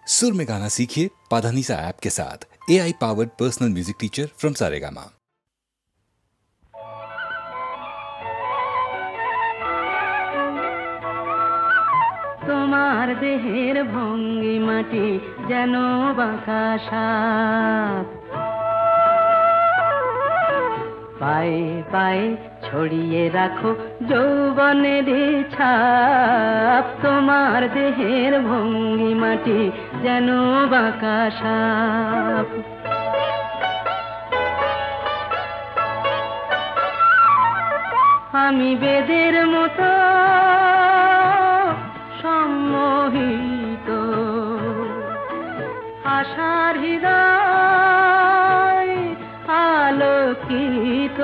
सुर में गाना सीखिए पाधानीसा ऐप के साथ। AI powered personal music teacher from Saregama. তোমার দেহের ভঙ্গিমাটি যেন বাঁকা সাপ, পায়ে পায়ে ছড়িয়ে রাখো যৌবনের ছাপ। তোমার দেহের ভঙ্গিমাটি যেন বাঁকা সাপ। আমি বেদের মতো সম্মোহিত, আশার হৃদয় আলোকিত।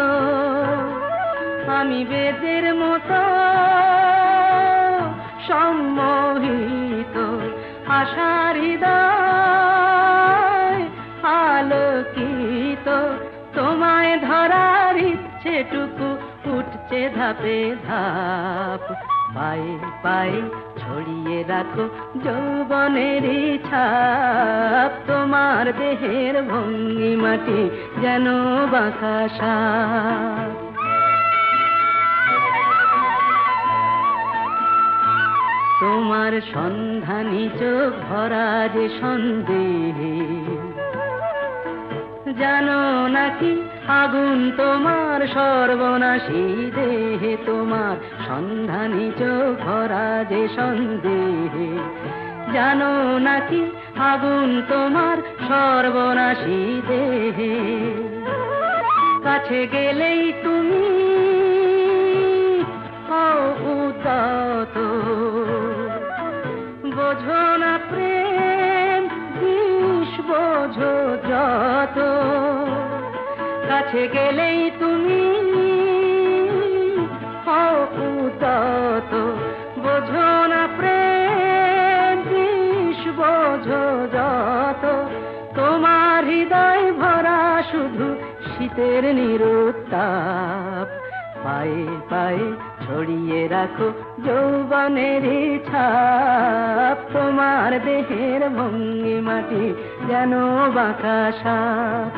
আমি বেদের মতো সম্মোহিত, আশার হৃদয় আলোকিত। তোমায় ধরার ইচ্ছেটুকু উঠছে ধাপে ধাপ, পায়ে পায়ে ছড়িয়ে রাখো যৌবনের ছাপ। তোমার দেহের ভঙ্গিমাটি যেন বাঁকা সাপ। তোমার সন্ধানী চোখ ভরা যে সন্দেহে, জানো নাকি আগুন তোমার সর্বনাশী দেহে। তোমার সন্ধানী চোখ ভরা যে সন্দেহে, জানো নাকি আগুন তোমার সর্বনাশী দেহে। কাছে গেলেই তুমি উদাত, বোঝো না প্রেম বিষ বোঝো যত। কাছে গেলেই তুমি উদাত, বোঝো না প্রেম বিষ বোঝো যত। তোমার হৃদয় ভরা শুধু শীতের নিরুত্তাপ, পায়ে পায়ে ছড়িয়ে রাখো যৌবনের ছাপ। তোমার দেহের ভঙ্গিমাটি যেন বাঁকা সাপ,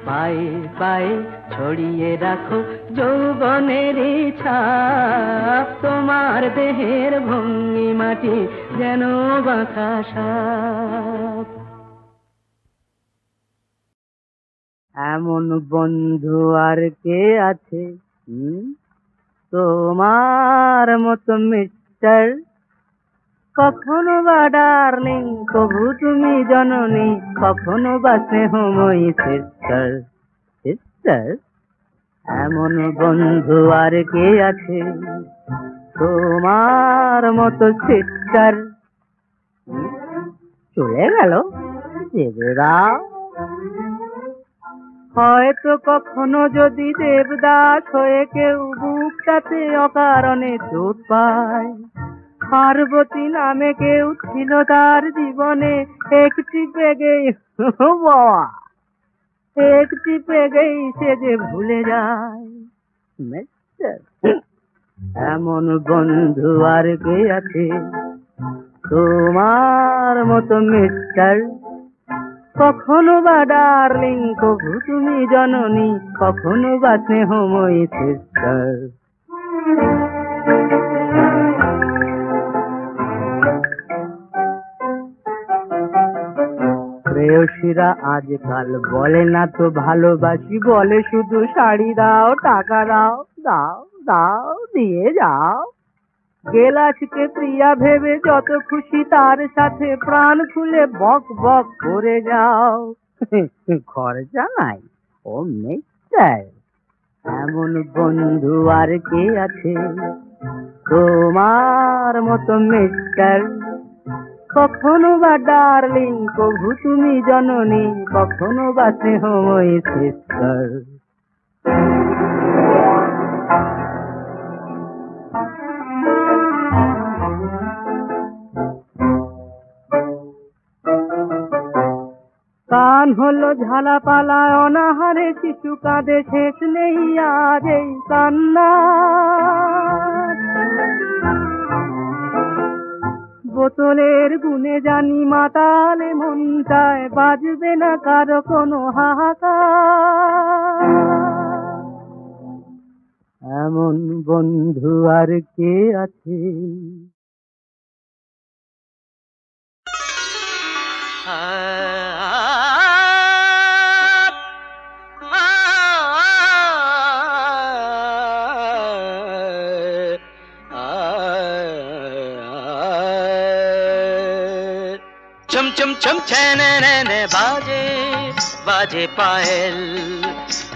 পায়ে পায়ে ছড়িয়ে রাখো যৌবনের ছাপ। তোমার দেহের ভঙ্গিমাটি যেন বাঁকা সাপ। এমন বন্ধু আর কে আছে তোমার মতো মিস্টার? কখনো বা ডার্লিং কবু তুমি জননী, কখনো বা স্নেহময়ী সিস্টার। সিস্টার, এমন বন্ধু আর কে আছে তোমার মতো সিস্টার? চলে গেল দেবরা। হয়তো কখনো যদি দেবদাস হয়ে কেউ বুকটাতে অকারণে চোট পায়, পার্বতী নামে কেউ ছিল তার জীবনে, একটি পেগেই বাবা একটি পেগেই সে যে ভুলে যায়। এমন বন্ধু আর কে আছে তোমার মতো মিস্টার? কখনো বা ডার্লিং কবু তুমি জননী, কখনো বা স্নেহময়ী সিস্টার। প্রেয়সীরা আজকাল বলে না তো ভালোবাসি, বলে শুধু শাড়ি দাও, টাকা দাও, দাও দাও দিয়ে যাও। গেলাসকে প্রিয়া ভেবে যত খুশি তার সাথে প্রাণ খুলে বক বক করে যাও। খরচা নাই ও মিস্টার। এমন বন্ধু আর কে আছে তোমার মতো মিস্টার? কখনো বা ডার্লিং কবু তুমি জননী, কখনো বা স্নেহময়ী সিস্টার। কান হলো ঝালাপালা অনাহারে শিশু কাঁদে, শেষ নেই আজ এই কান্না। বোতলের গুনে জানি মাতালে মনটায় বাজবে না কারো কোনো হাহাকার। এমন বন্ধু আর কে আছে? चम चम चम छेने बाजे बाजे पायल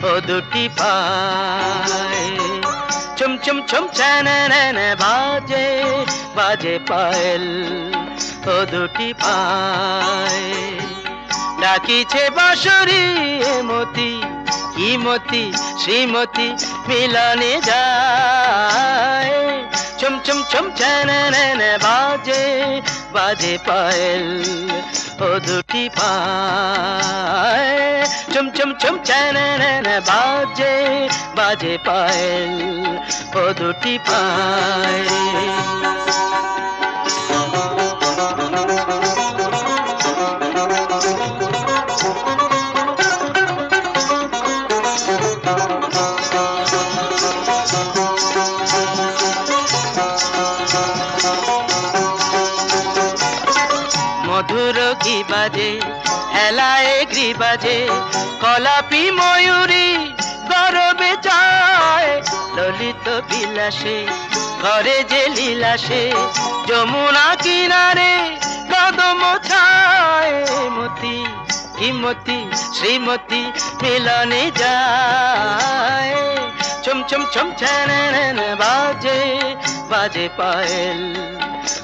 ओ दुटी पाए चम चम चम छेने बाजे बाजे पायल ओ दुटी पाए ডাকিছে বাঁশরি মতি কি মতি শ্রীমতী মিলনে যায় চম চম চম ছ্যানে বাজে বাজে পায়েল ও দুটি পায় চম চম চম ছ্যানে বাজে বাজে পায়েল ও দুটি পায় মধুর কি বাজে হেলায় গ্রি বাজে কলাপি ময়ূরী গরবে যায় ললিত বিলাসে ঘরে যে লীলাসে যমুনা কিনারে কদম ছায় মতি হিমতি শ্রীমতী মিলনে যায় চম চম চম ছ্যানে বাজে বাজে পায়েল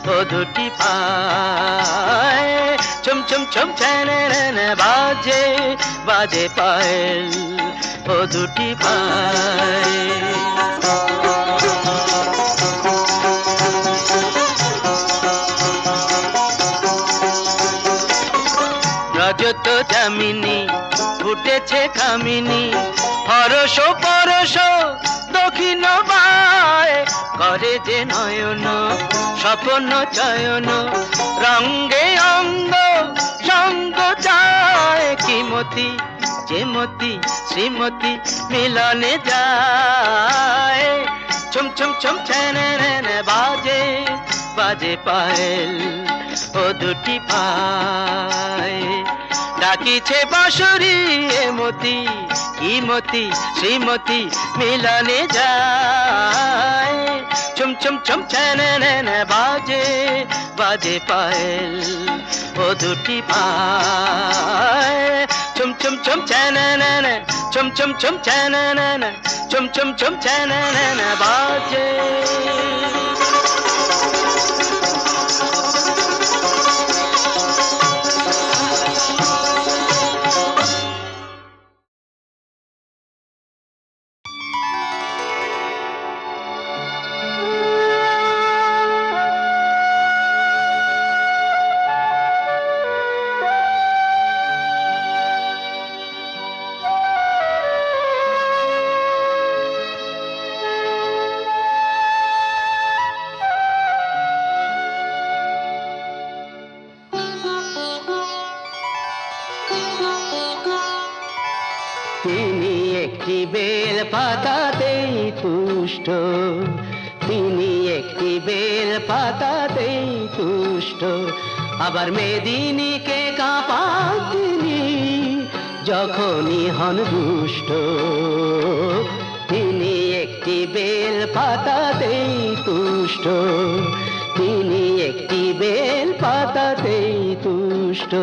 ও দুটি পায় চম চম চম ছ্যানে বাজে বাজে পায়েল ও দুটি পায় রজত জামিনী ফুটেছে কামিনী হরস পরশ দক্ষিণ বায় করে যে নয়ন স্বপ্ন চয়ন রঙ্গে অঙ্গ সঙ্গ চায় কিমতি যেমতি শ্রীমতী মিলনে যায় চম চম চম ছ্যানে বাজে বাজে পায়েল ও দুটি পায় ডাকিছে বাঁশরি মতি কি মতি শ্রীমতী মিলনে যায় চম চম চম ছ্যানে বাজে বাজে পায়েল ও দুটি পায় চম চম চম ছ্যানে চম চম চম ছ্যানে চম চম চম ছ্যানে বাজে তিনি একটি বেল পাতাতেই তুষ্ট তিনি একটি বেল পাতাতেই তুষ্ট আবার মেদিনীকে কাঁপান তিনি যখনই হন দুষ্ট তিনি একটি বেল পাতাতেই তুষ্ট তিনি একটি বেল পাতাতেই তুষ্ট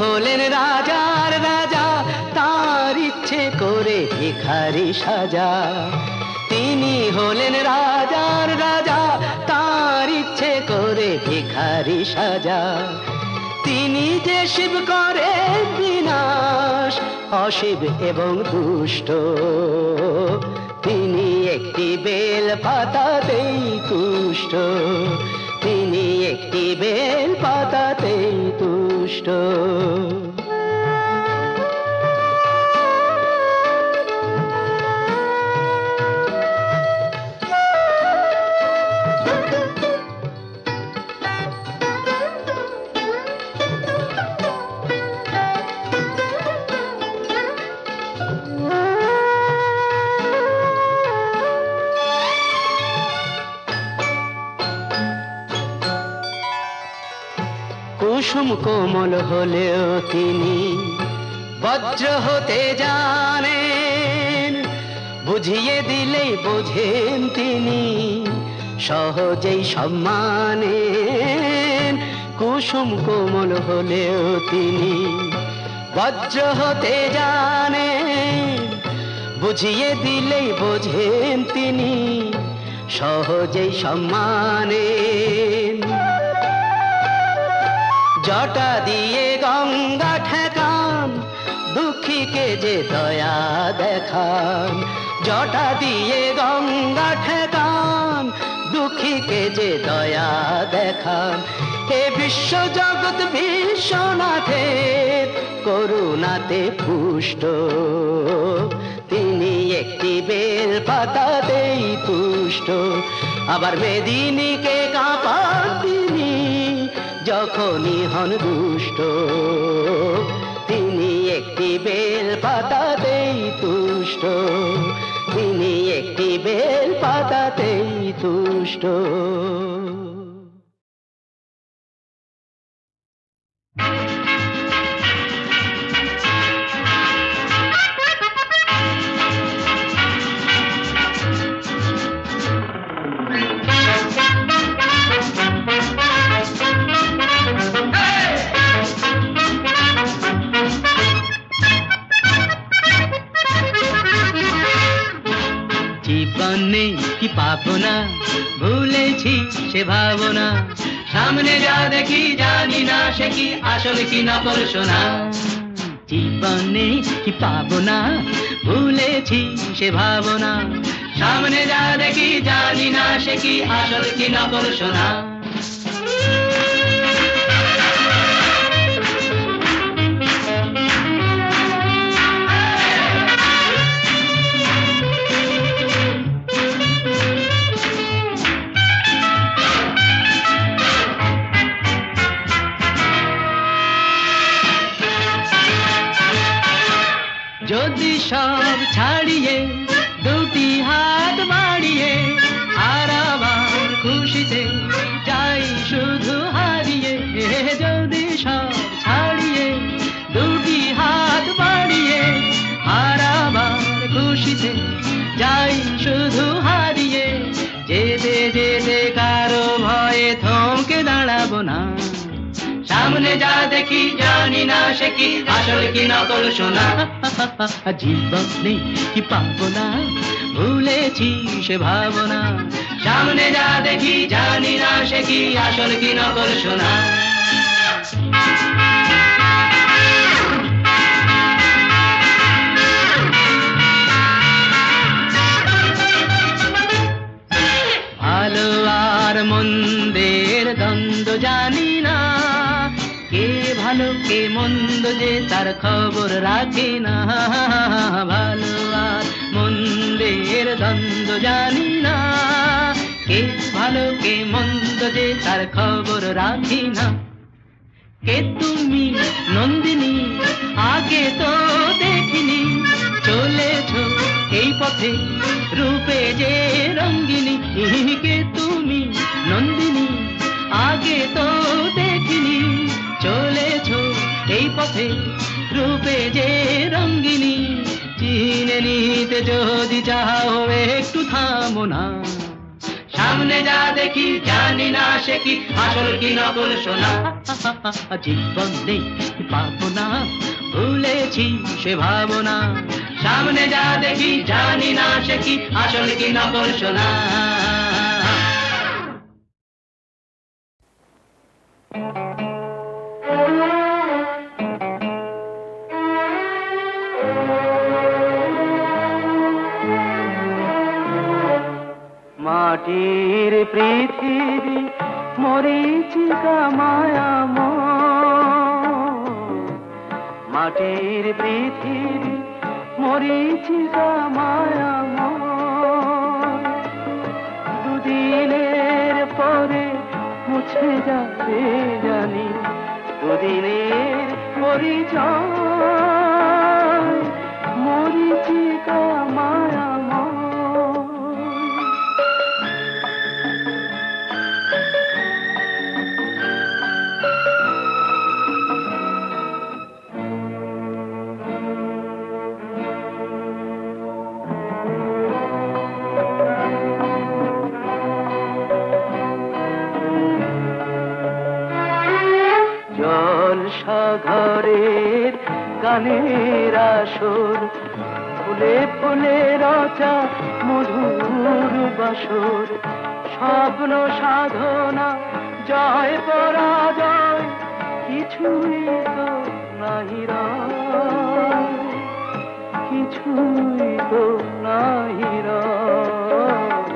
হলেন রাজার রাজা তার ইচ্ছে করে ভিখারি সাজা তিনি হলেন রাজার রাজা তার ইচ্ছে করে ভিখারি সাজা তিনি যে শিব করে বিনাশ অশিব এবং দুষ্ট তিনি একটি বেল পাতাতেই তুষ্ট, তিনি একটি বেল পাতাতেই তুষ্ট। কুসুম কোমল হলেও তিনি বজ্র হতে জানেন, বুঝিয়ে দিলেই বোঝেন তিনি, সহজেই সম্মানেন। কুসুম কোমল হলেও তিনি বজ্র হতে জানেন, বুঝিয়ে দিলেই বোঝেন তিনি, সহজেই সম্মানেন। জটা দিয়ে গঙ্গা ঠেকান, দুঃখীকে যে দয়া দেখান। জটা দিয়ে গঙ্গা ঠেকান, দুঃখীকে যে দয়া দেখান। হে বিশ্ব জগৎ বিশ্বনাথের করুণাতে পুষ্ট, তিনি একটি বেল পাতাতেই তুষ্ট। আবার মেদিনীকে কাঁপান তিনি, যখনই হন দুষ্ট, তিনি একটি বেল পাতাতেই তুষ্ট, তিনি একটি বেল পাতাতেই তুষ্ট। জীবনে কি পাবো না, ভুলেছি সে ভাবনা। সামনে যা দেখি জানি না সে কি আসল কি নকল সোনা। জীবনে কি পাবো না, ভুলেছি সে ভাবনা। সামনে যা দেখি জানি না সে কি আসল কি নকল সোনা। যদি সব ছাড়িয়ে দুটি হাত বাড়িয়ে আর আবার খুশিতে যাই শুধু হারিয়ে। যদি সব ছাড়িয়ে দুটি হাত বাড়িয়ে আর আবার খুশিতে যাই শুধু হারিয়ে। যেতে যেতে কারো ভয়ে থমকে দাঁড়াবো না। সামনে যা দেখি জানি না সে কি আসল কি নকল সোনা। জীবনে কি পাবো না, ভুলেছি সে ভাবনা। সামনে যা দেখি জানি না সে কি আসল কি নকল সোনা। ভালো আর মন্দের দ্বন্দ্ব জানি না, কে ভালো কে মন্দ যে তার খবর রাখে না। ভালো আর মন্দের দ্বন্দ্ব জানি না, কে ভালো কে মন্দ যে তার খবর রাখে না। কে তুমি নন্দিনী আগে তো দেখিনি, চলেছ এই পথে রূপে যে রঙ্গিনী। কে তুমি নন্দিনী আগে তো দেখিনি, চলেছ এই পথে রূপে যে রঙ্গিনী। চিনে নিতে যদি চাও একটু থামো না। সামনে যা দেখি জানি না সে কি আসল কি নকল সোনা। জীবনে কি পাবো না, ভুলেছি সে ভাবনা। সামনে যা দেখি জানি না সে কি আসল কি নকল সোনা। মাটির পৃথিবী মরীচিকা মায়াময়, মাটির পৃথিবী মরীচিকা মায়াময়, দুদিনের পরে মুছে যাবে জানি, দুদিনের পরিচয় মরীচিকা মায়াময়। জলসাগরের গানের আসর, ফুলে ফুলে রচা মধুর বাসর, স্বপ্ন সাধনা জয় পরাজয় কিছুই তো নাহি রয়, কিছুই তো নাহি রয়।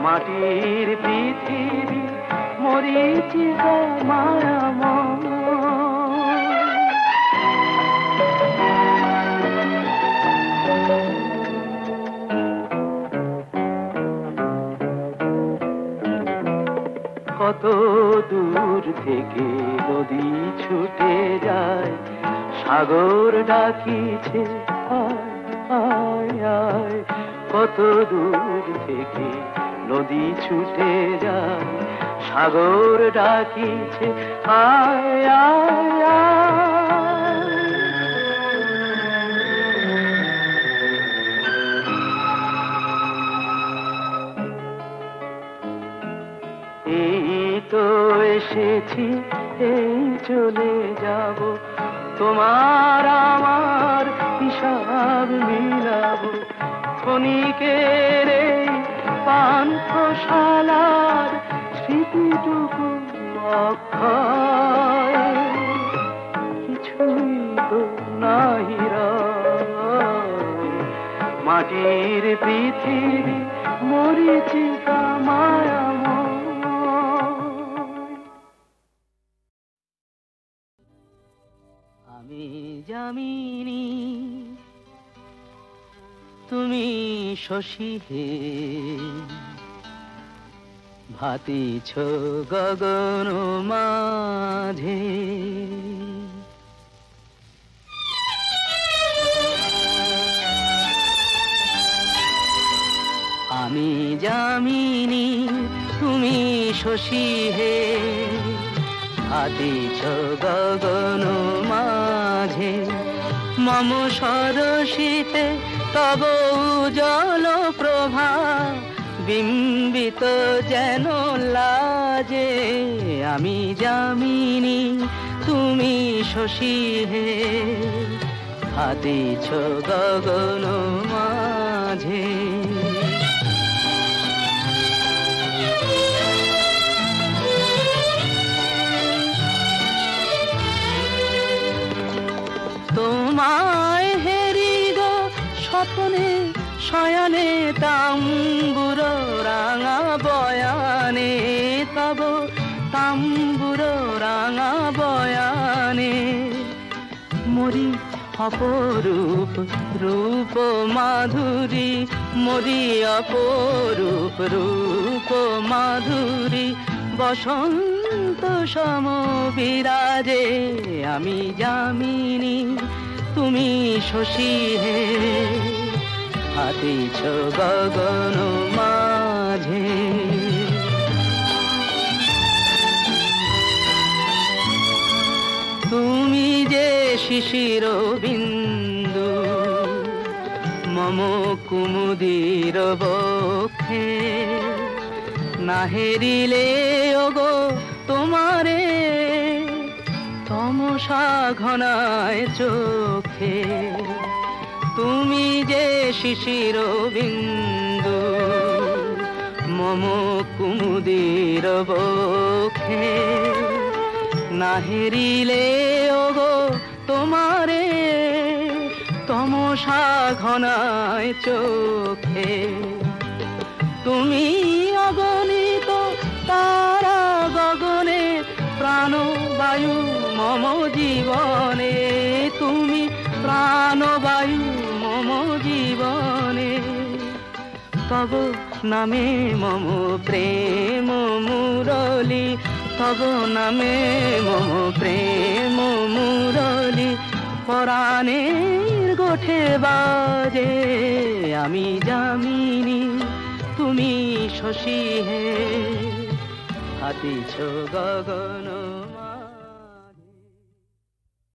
মাটির পৃথিবী মরীচিকা মায়াময়। কত দূর থেকে নদী ছুটে যায়, সাগর ডাকিছে আয় আয় আয়। কত দূর থেকে নদী ছুটে যায়, সাগর ডাকিছে আয় আয় আয়। এই তো এসেছি, এই চলে যাব, তোমার আমার হিসাব মিলাবো। ক্ষণিকের এই পান্থশালার স্মৃতিটুকু অক্ষয়, কিছুই তো নাহি রয়। মাটির পৃথিবী মরীচিকা মায়াময়। আমি যামিনী, তুমি শশী হে, ভাতিছ গগন মাঝে। আমি যামিনী, তুমি শশী হে, ভাতিছ গগন মাঝে। মম সরসিতে তব উজ্জ্বল প্রভা, বিম্বিত যেন লাজে। আমি যামিনী, তুমি শশী হে, ভাতিছ গগন মাঝে। তোমায় হেরিগ স্বপ্নে শয়নে, তাম্বুর রাঙা বয়ানে, তব তাম্বুর রাঙা বয়ানে। মরি অপরূপ রূপ মাধুরী, মরি অপরূপ রূপ মাধুরী, বসন্ত সম বিরাজে। আমি যামিনী, তুমি শশী হে, ভাতিছ গগন মাঝে। তুমি যে শিশির বিন্দু মম কুমুদির বক্ষে, না হেরিলে ওগো তোমারে তমসা ঘনায় চোখে। তুমি যে শিশির বিন্দু মম কুমুদির বক্ষে, না হেরিলে ওগো তোমারে তমসা ঘনায় চোখে। তুমি অগণিত তারা গগনে, প্রাণ বায়ু মম জীবনে, তুমি প্রাণ বায়ু মম জীবনে। তব নামে মম প্রেম মুরলি, তব নামে মম প্রেম মুরলি, পরাণের গোঠে বাজে। আমি যামিনী তুমি শশী হে, হাতিছ গগন